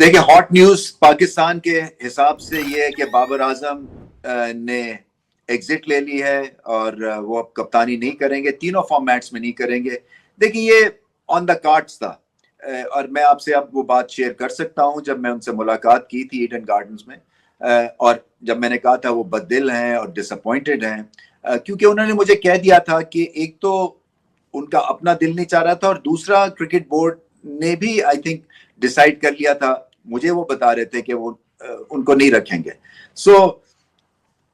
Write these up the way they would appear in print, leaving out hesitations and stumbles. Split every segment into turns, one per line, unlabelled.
देखिए, hot news Pakistan के हिसाब से ये है कि बाबर आजम ने एग्जिट ले ली है और वो अब कप्तानी नहीं करेंगे, तीनों फॉर्मेट्स में नहीं करेंगे। देखिए, ये ऑन द कार्ड्स था और मैं आपसे अब वो बात शेयर कर सकता हूँ। जब मैं उनसे मुलाकात की थी ईडन गार्डन्स में और जब मैंने कहा था वो बददिल हैं और डिसअपॉइंटेड हैं, क्योंकि उन्होंने मुझे कह दिया था कि एक तो उनका अपना दिल नहीं चाह रहा था और दूसरा क्रिकेट बोर्ड ने भी आई थिंक डिसाइड कर लिया था। मुझे वो बता रहे थे कि वो उनको नहीं रखेंगे। सो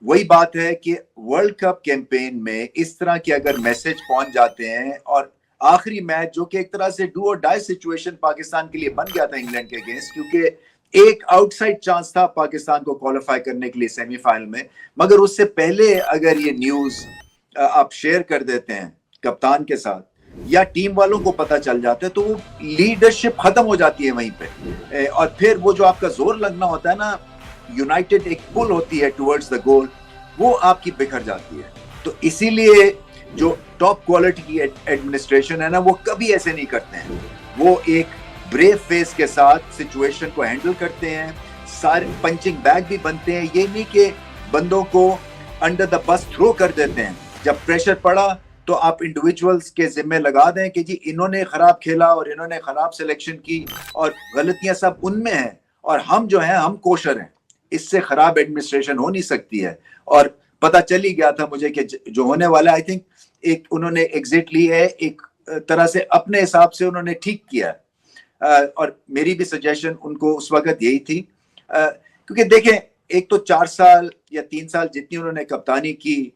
वही बात है कि वर्ल्ड कप कैंपेन में इस तरह के अगर मैसेज पहुंच जाते हैं और आखिरी मैच जो कि एक तरह से डू और डाई सिचुएशन पाकिस्तान के लिए बन गया था इंग्लैंड के अगेंस्ट, क्योंकि एक आउटसाइड चांस था पाकिस्तान को क्वालिफाई करने के लिए सेमीफाइनल में, मगर उससे पहले अगर ये न्यूज आप शेयर कर देते हैं कप्तान के साथ या टीम वालों को पता चल जाता है तो वो लीडरशिप खत्म हो जाती है वहीं पे, और फिर वो जो आपका जोर लगना होता है ना, यूनाइटेड एक पुल होती है टुवर्ड्स द गोल, वो आपकी बिखर जाती है। तो इसीलिए जो टॉप क्वालिटी की एडमिनिस्ट्रेशन है ना, वो कभी ऐसे नहीं करते हैं। वो एक ब्रेव फेस के साथ सिचुएशन को हैंडल करते हैं, सारे पंचिंग बैग भी बनते हैं। ये नहीं कि बंदों को अंडर द बस थ्रो कर देते हैं। जब प्रेशर पड़ा तो आप इंडिविजुअल्स के जिम्मे लगा दें कि जी इन्होंने खराब खेला और इन्होंने खराब सिलेक्शन की और गलतियां सब उनमें हैं और हम जो हैं हम कोशर हैं, इससे खराब एडमिनिस्ट्रेशन हो नहीं सकती है। और पता चल ही गया था मुझे कि जो होने वाला है, आई थिंक एक उन्होंने एग्जिट ली है, एक तरह से अपने हिसाब से उन्होंने ठीक किया है। और मेरी भी सजेशन उनको उस वक्त यही थी, क्योंकि देखें एक तो 4 साल या 3 साल जितनी उन्होंने कप्तानी की,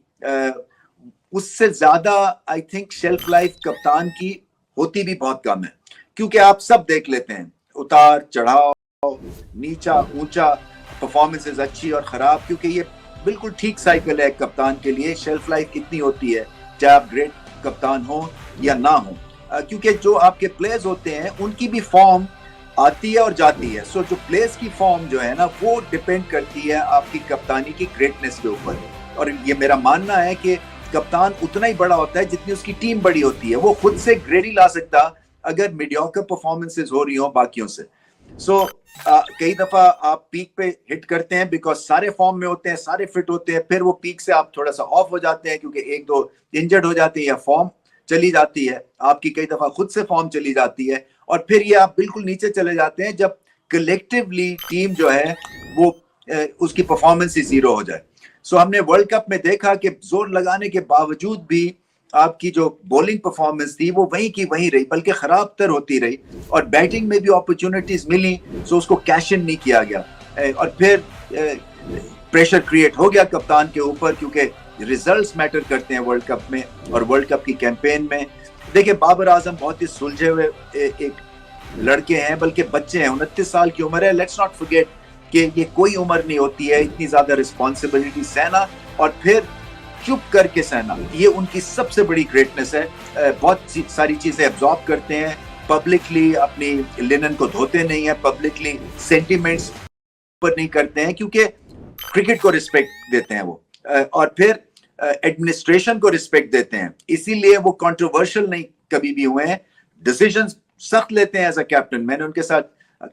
उससे ज्यादा आई थिंक शेल्फ लाइफ कप्तान की होती भी बहुत कम है, क्योंकि आप सब देख लेते हैं उतार चढ़ाव, नीचा ऊंचा, परफॉर्मेंसेस अच्छी और खराब, क्योंकि ये बिल्कुल ठीक साइकिल है कप्तान के लिए। शेल्फ लाइफ कितनी होती है चाहे आप ग्रेट कप्तान हो या ना हो, क्योंकि जो आपके प्लेयर्स होते हैं उनकी भी फॉर्म आती है और जाती है। सो जो प्लेयर्स की फॉर्म जो है ना, वो डिपेंड करती है आपकी कप्तानी की ग्रेटनेस के ऊपर। और ये मेरा मानना है कि कप्तान उतना ही बड़ा होता है जितनी उसकी टीम बड़ी होती है। वो खुद से ग्रेड नहीं ला सकता अगर मीडियोकर परफॉर्मेंसेस हो रही हो बाकियों से। सो कई दफा आप पीक पे हिट करते हैं बिकॉज सारे फॉर्म में होते हैं, सारे फिट होते हैं, फिर वो पीक से आप थोड़ा सा ऑफ हो जाते हैं क्योंकि एक दो इंजर्ड हो जाते हैं या फॉर्म चली जाती है आपकी, कई दफा खुद से फॉर्म चली जाती है और फिर ये आप बिल्कुल नीचे चले जाते हैं जब कलेक्टिवली टीम जो है वो उसकी परफॉर्मेंस ही जीरो हो जाए। सो हमने वर्ल्ड कप में देखा कि जोर लगाने के बावजूद भी आपकी जो बॉलिंग परफॉर्मेंस थी वो वहीं की वहीं रही, बल्कि खराब तर होती रही, और बैटिंग में भी अपॉर्चुनिटीज मिली सो उसको कैश इन नहीं किया गया और फिर प्रेशर क्रिएट हो गया कप्तान के ऊपर, क्योंकि रिजल्ट्स मैटर करते हैं वर्ल्ड कप में और वर्ल्ड कप की कैंपेन में। देखिए, बाबर आजम बहुत ही सुलझे हुए एक लड़के हैं, बल्कि बच्चे हैं, 29 साल की उम्र है। लेट्स नॉट फॉरगेट कि ये कोई उम्र नहीं होती है इतनी ज्यादा रिस्पॉन्सिबिलिटी सहना और फिर चुप करके सहना, ये उनकी सबसे बड़ी ग्रेटनेस है। बहुत सारी चीजें एब्जॉर्ब करते हैं, पब्लिकली अपनी लिनन को धोते नहीं है, पब्लिकली सेंटिमेंट्स पर नहीं करते हैं, क्योंकि क्रिकेट को रिस्पेक्ट देते हैं वो, और फिर एडमिनिस्ट्रेशन को रिस्पेक्ट देते हैं, इसीलिए वो कंट्रोवर्शियल नहीं कभी भी हुए हैं, डिसीजंस सख्त लेते हैं एज अ कैप्टन। मैंने उनके साथ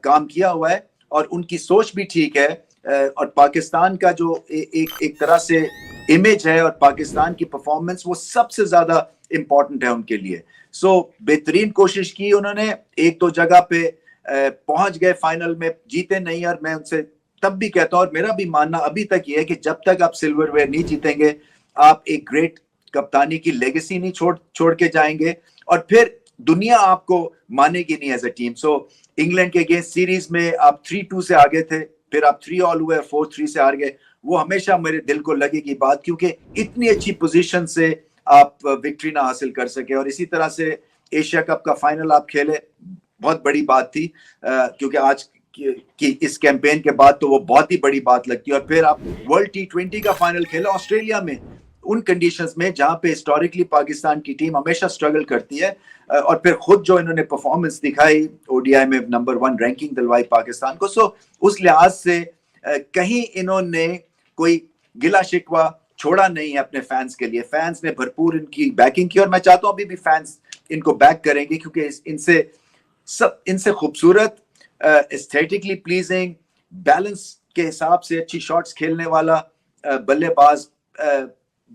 काम किया हुआ है और उनकी सोच भी ठीक है, और पाकिस्तान का जो एक तरह से इमेज है और पाकिस्तान की परफॉर्मेंस, वो सबसे ज्यादा इंपॉर्टेंट है उनके लिए। सो बेहतरीन कोशिश की उन्होंने, एक दो जगह पे पहुंच गए, फाइनल में जीते नहीं, और मैं उनसे तब भी कहता हूं और मेरा भी मानना अभी तक ये है कि जब तक आप सिल्वरवेयर नहीं जीतेंगे आप एक ग्रेट कप्तानी की लेगेसी नहीं छोड़ के जाएंगे, और फिर दुनिया आपको मानेगी नहीं as a team. So England के अगेंस्ट सीरीज में आप 3-2 से आगे थे, फिर आप 3-all हुए, 4-3 से हार गए। वो हमेशा मेरे दिल को लगेगी बात, क्योंकि इतनी अच्छी पोजीशन से आप विक्ट्री ना हासिल कर सके। और इसी तरह से एशिया कप का फाइनल आप खेले, बहुत बड़ी बात थी, क्योंकि आज की इस कैंपेन के बाद तो वो बहुत ही बड़ी बात लगती है। और फिर आप वर्ल्ड T20 का फाइनल खेला ऑस्ट्रेलिया में, उन कंडीशंस में जहां पे हिस्टोरिकली पाकिस्तान की टीम हमेशा स्ट्रगल करती है, और फिर खुद जो इन्होंने परफॉर्मेंस दिखाई, ओडीआई में नंबर 1 रैंकिंग दिलवाई पाकिस्तान को। सो उस लिहाज से कहीं इन्होंने कोई गिला शिकवा छोड़ा नहीं है अपने फैंस के लिए। फैंस ने भरपूर इनकी बैकिंग की और मैं चाहता हूं अभी भी फैंस इनको बैक करेंगे, क्योंकि इनसे खूबसूरत एस्थेटिकली प्लीजिंग, बैलेंस के हिसाब से अच्छी शॉट्स खेलने वाला बल्लेबाज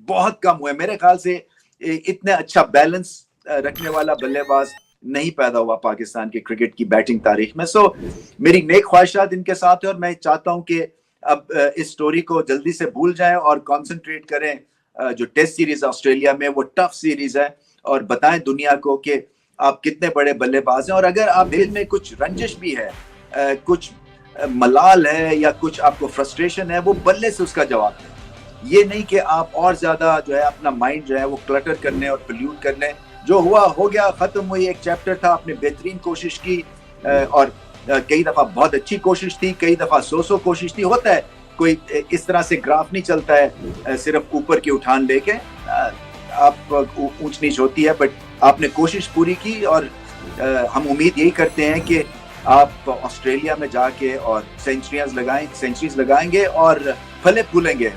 बहुत कम हुए। मेरे ख्याल से इतने अच्छा बैलेंस रखने वाला बल्लेबाज नहीं पैदा हुआ पाकिस्तान के क्रिकेट की बैटिंग तारीख में। सो मेरी नेक ख्वाहिशात इनके साथ है और मैं चाहता हूं कि अब इस स्टोरी को जल्दी से भूल जाएं और कंसंट्रेट करें जो टेस्ट सीरीज ऑस्ट्रेलिया में, वो टफ सीरीज है, और बताएं दुनिया को कि आप कितने बड़े बल्लेबाज हैं। और अगर आप दिल में कुछ रंजिश भी है, कुछ मलाल है या कुछ आपको फ्रस्ट्रेशन है, वो बल्ले से उसका जवाब दें। ये नहीं कि आप और ज्यादा जो है अपना माइंड जो है वो क्लटर कर लें और पोल्यूट कर लें। जो हुआ हो गया, खत्म हुई, एक चैप्टर था, आपने बेहतरीन कोशिश की और कई दफा बहुत अच्छी कोशिश थी, कई दफा सो कोशिश थी। होता है, कोई इस तरह से ग्राफ नहीं चलता है सिर्फ ऊपर की उठान लेके, आप ऊंच नीच होती है, बट आपने कोशिश पूरी की और हम उम्मीद यही करते हैं कि आप ऑस्ट्रेलिया में जाके और सेंचुरीज लगाएंगे और फले फूलेंगे।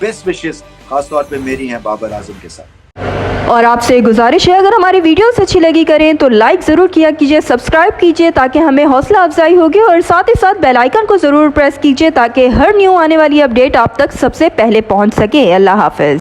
बेस्ट विशेस खासतौर पे मेरी हैं बाबर आजम के साथ।
और आपसे गुजारिश है, अगर हमारी वीडियोस अच्छी लगी करें तो लाइक ज़रूर किया कीजिए, सब्सक्राइब कीजिए ताकि हमें हौसला अफजाई होगी, और साथ ही साथ बेल आइकन को ज़रूर प्रेस कीजिए ताकि हर न्यू आने वाली अपडेट आप तक सबसे पहले पहुंच सके। अल्लाह हाफ़िज़।